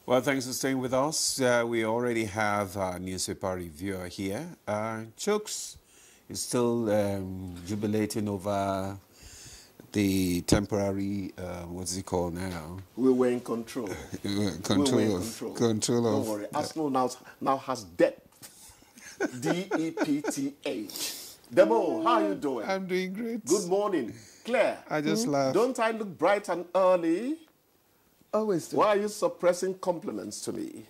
Well, thanks for staying with us. We already have our newspaper reviewer here. Chooks is still jubilating over the temporary, what's it called now? We were in control. Control Don't worry. Arsenal now has depth. D-E-P-T-H. Demo, how are you doing? I'm doing great. Good morning. Claire. I just laughed. Don't I look bright and early? Always do. Why are you suppressing compliments to me?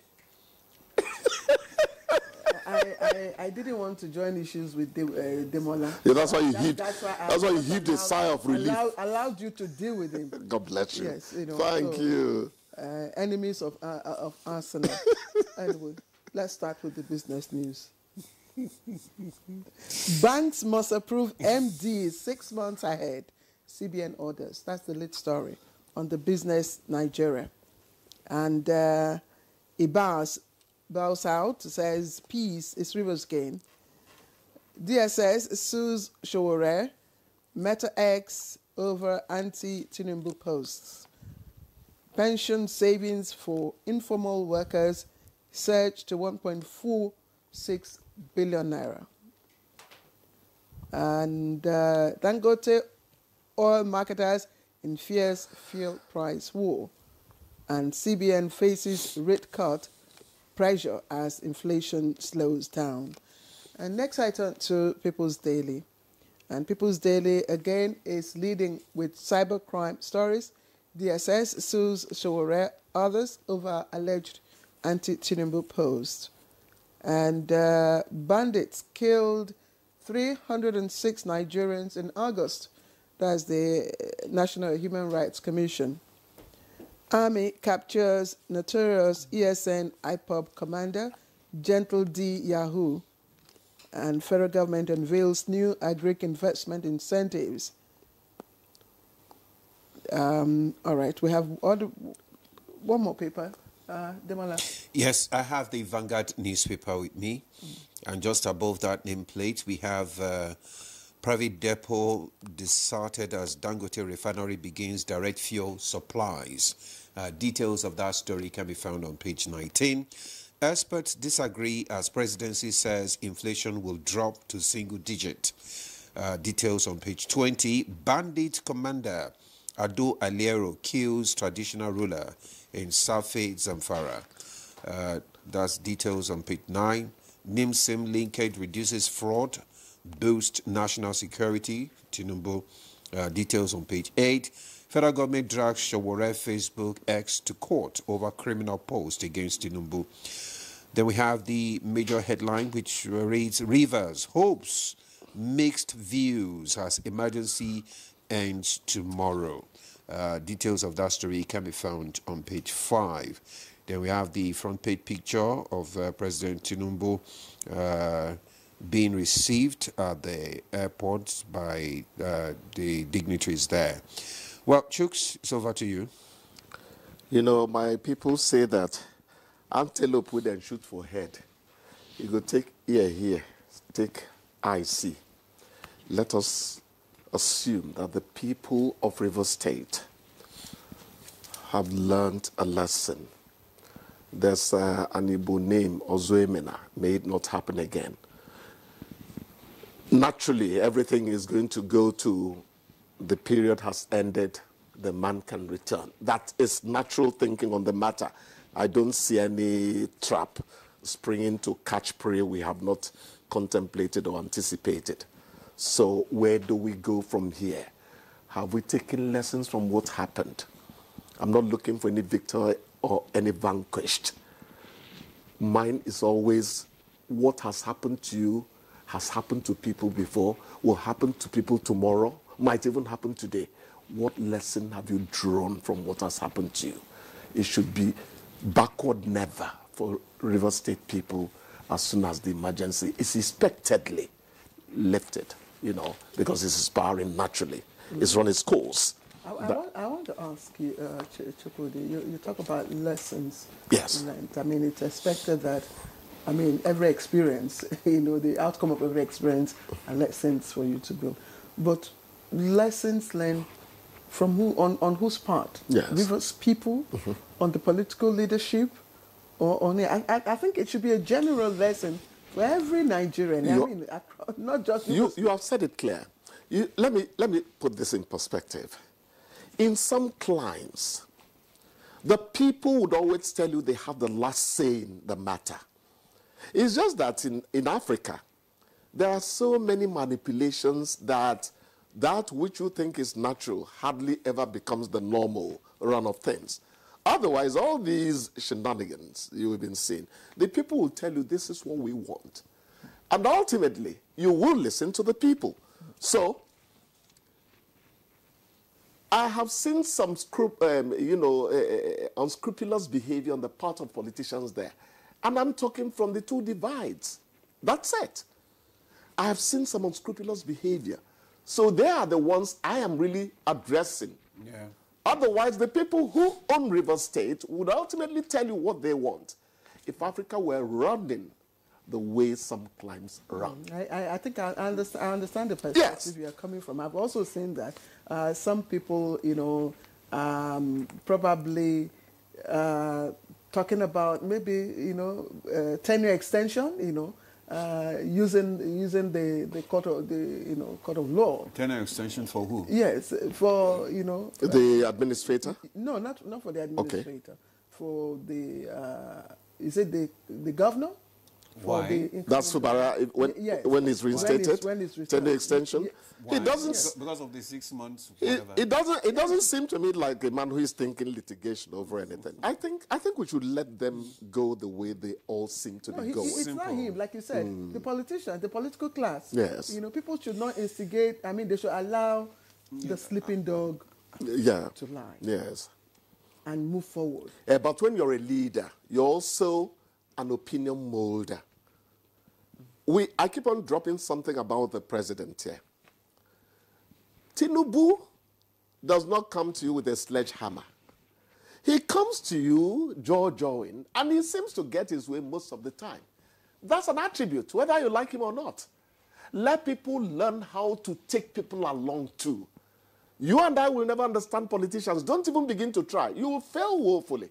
I didn't want to join issues with Demola. Yeah, that's why you heaved. That's why you heaved a sigh of relief. Allowed you to deal with him. God bless you. Yes, you know. Thank you. Enemies of Arsenal. Anyway, let's start with the business news. Banks must approve MDs 6 months ahead. CBN orders. That's the lead story on the business Nigeria. And Ibas bows out, says peace is Rivers gain. DSS sues Showore, Meta X over anti-Tinubu posts. Pension savings for informal workers surged to 1.46 billion naira. And Dangote oil marketers in fierce fuel price war. And CBN faces rate cut pressure as inflation slows down. And next I turn to People's Daily. And People's Daily again is leading with cybercrime stories. DSS sues Showore, others over alleged anti-Tinubu post. And bandits killed 306 Nigerians in August. That's the National Human Rights Commission. Army captures notorious ESN IPOB commander, Gentle D. Yahoo. And federal government unveils new agric investment incentives. All right, we have one more paper. Demola. Yes, I have the Vanguard newspaper with me. And just above that nameplate, we have private depot deserted as Dangote refinery begins direct fuel supplies. Details of that story can be found on page 19. Experts disagree as presidency says inflation will drop to single digit. Details on page 20. Bandit commander Ado Aliero kills traditional ruler in Safe, Zamfara. That's details on page 9. NIMSIM linkage reduces fraud, boost national security. Tinubu. Details on page 8. Federal government drags Showore Facebook X to court over criminal post against Tinubu. Then we have the major headline which reads, Rivers hopes mixed views as emergency ends tomorrow. Details of that story can be found on page 5. Then we have the front page picture of President Tinubu being received at the airport by the dignitaries there. Well, Chooks, it's over to you. You know, my people say that antelope would then shoot for head. You go take ear here, take eye see. Let us assume that the people of Rivers State have learned a lesson. There's an Igbo name, Ozoemena. May it not happen again. Naturally, everything is going to go to the period has ended, the man can return. That is natural thinking on the matter. I don't see any trap springing to catch prey we have not contemplated or anticipated. So where do we go from here? Have we taken lessons from what happened? I'm not looking for any victor or any vanquished. Mine is always what has happened to you has happened to people before, will happen to people tomorrow, might even happen today. What lesson have you drawn from what has happened to you? It should be backward never for River State people as soon as the emergency is expectedly lifted, you know, because it's aspiring naturally. It's run its course. I want to ask you, Chukwudi, you talk about lessons. Yes. Learned. I mean, it's expected that, I mean, every experience, you know, the outcome of every experience are lessons for you to build. But lessons learned from who, on whose part? Yes. Rivers people, on the political leadership, I think it should be a general lesson for every Nigerian. I mean, not just you have said it clear. Let me put this in perspective. In some climes, the people would always tell you they have the last say in the matter. It's just that in Africa, there are so many manipulations that which you think is natural hardly ever becomes the normal run of things. Otherwise, all these shenanigans you've been seeing, the people will tell you this is what we want. And ultimately, you will listen to the people. So, I have seen some unscrupulous behavior on the part of politicians there. And I'm talking from the two divides. That's it. I have seen some unscrupulous behavior. So they are the ones I am really addressing. Yeah. Otherwise, the people who own River State would ultimately tell you what they want. If Africa were running the way some climes run. I think I understand the perspective you are coming from. I've also seen that some people, probably talking about maybe, tenure extension, using the court of law. Tenure extension for who? Yes, for the administrator. No, not for the administrator. Okay. For the is it the governor? Why? That's Fubara when he's reinstated. When it's tenure extension. Why? It doesn't because of the 6 months. It doesn't seem to me like a man who is thinking litigation over anything. I think we should let them go the way they all seem to be going. It's not him, like you said. The politicians, the political class. Yes. People should not instigate. I mean, they should allow the sleeping dog to lie. Yes. And move forward. But when you're a leader, you're also an opinion molder. I keep on dropping something about the president here. Tinubu does not come to you with a sledgehammer. He comes to you jaw-jawing, and he seems to get his way most of the time. That's an attribute, whether you like him or not. Let people learn how to take people along too. You and I will never understand politicians. Don't even begin to try. You will fail woefully,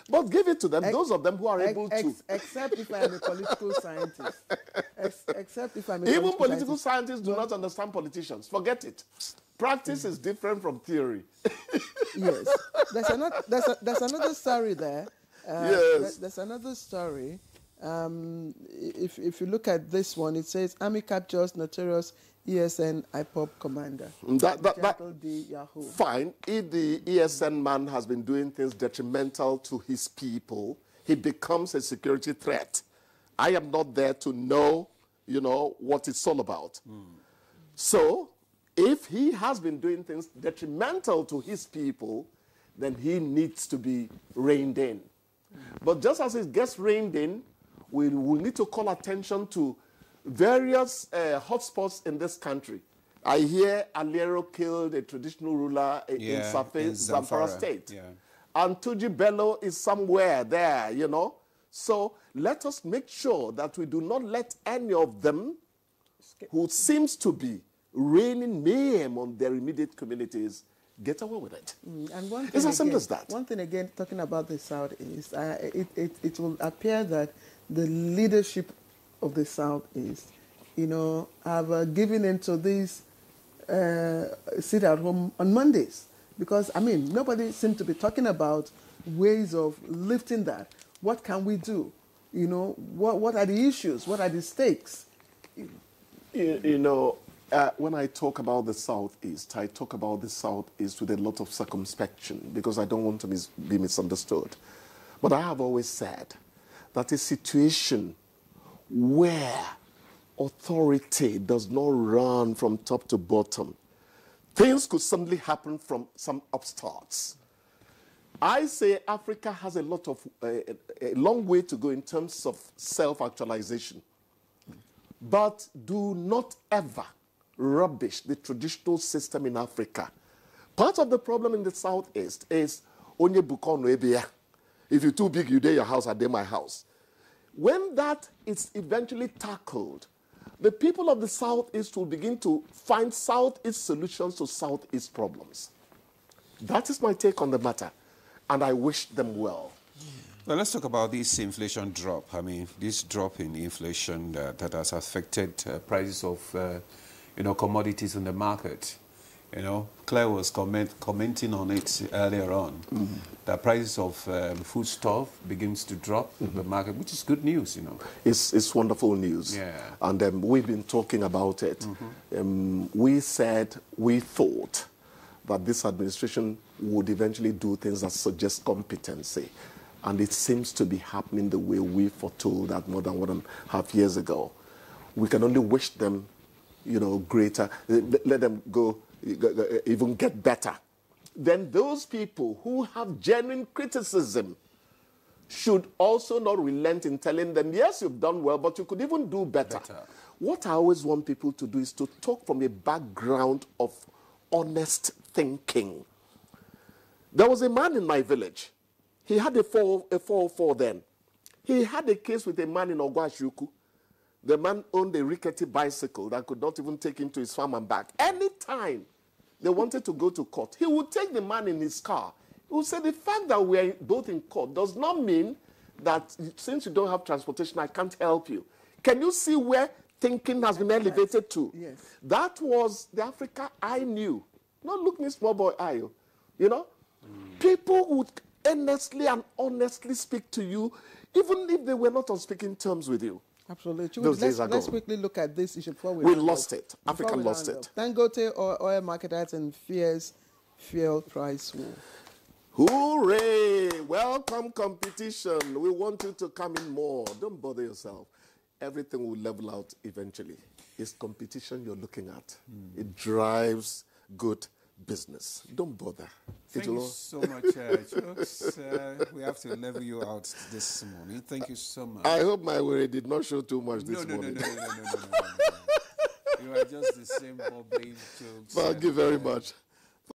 But give it to them, those of them who are able to. Except if I am a political scientist. Except if I'm a Even political scientists do not understand politicians. Forget it. Practice is different from theory. Yes. There's another story there. Yes. There's another story. If you look at this one, it says, Army captures notorious ESN IPOB commander. Fine. If the ESN man has been doing things detrimental to his people, he becomes a security threat. I am not there to know, what it's all about. So, if he has been doing things detrimental to his people, then he needs to be reined in. But just as it gets reined in, we will need to call attention to various hotspots in this country. I hear Aliero killed a traditional ruler in Zamfara State. Yeah. And Tuji Bello is somewhere there, So let us make sure that we do not let any of them who seems to be raining mayhem on their immediate communities get away with it. And one thing it's as simple as that. One thing again, talking about the Southeast, it will appear that the leadership of the Southeast, have given into this sit at home on Mondays. Because, nobody seems to be talking about ways of lifting that. What can we do? What are the issues? What are the stakes? When I talk about the Southeast, I talk about the Southeast with a lot of circumspection because I don't want to be misunderstood. But I have always said that a situation where authority does not run from top to bottom, things could suddenly happen from some upstarts. I say Africa has a long way to go in terms of self-actualization. But do not ever rubbish the traditional system in Africa. Part of the problem in the Southeast is, onye bukono ebia. If you're too big, you day your house, I day my house. When that is eventually tackled, the people of the Southeast will begin to find Southeast solutions to Southeast problems. That is my take on the matter, and I wish them well. Well, let's talk about this inflation drop. I mean, this drop in inflation that has affected prices of, commodities in the market. Claire was commenting on it earlier on, that prices of foodstuff begins to drop in the market, which is good news, It's wonderful news. Yeah. And we've been talking about it. We thought that this administration would eventually do things that suggest competency. And it seems to be happening the way we foretold that more than 1.5 years ago. We can only wish them, greater, let them go, even get better. Then those people who have genuine criticism should also not relent in telling them, yes, you've done well, but you could even do better. What I always want people to do is to talk from a background of honest thinking. There was a man in my village. He had a 404 then. He had a case with a man in Ogwashuku. The man owned a rickety bicycle that could not even take him to his farm and back. Anytime they wanted to go to court, he would take the man in his car. He would say, the fact that we are both in court does not mean that since you don't have transportation, I can't help you. Can you see where thinking has been elevated to? Yes. That was the Africa I knew. Not look me small boy eye, People would earnestly and honestly speak to you, even if they were not on speaking terms with you. Absolutely. Let's quickly look at this issue before we lost it. Africa lost it. Dangote oil marketers in fierce fuel price war. Hooray! Welcome competition. We want you to come in more. Don't bother yourself. Everything will level out eventually. It's competition you're looking at. It drives good business. Don't bother. Thank you so much, Chooks. We have to level you out this morning. Thank you so much. I hope my worry did not show too much this morning. No. You are just the same bubbling Chooks. Thank you very much.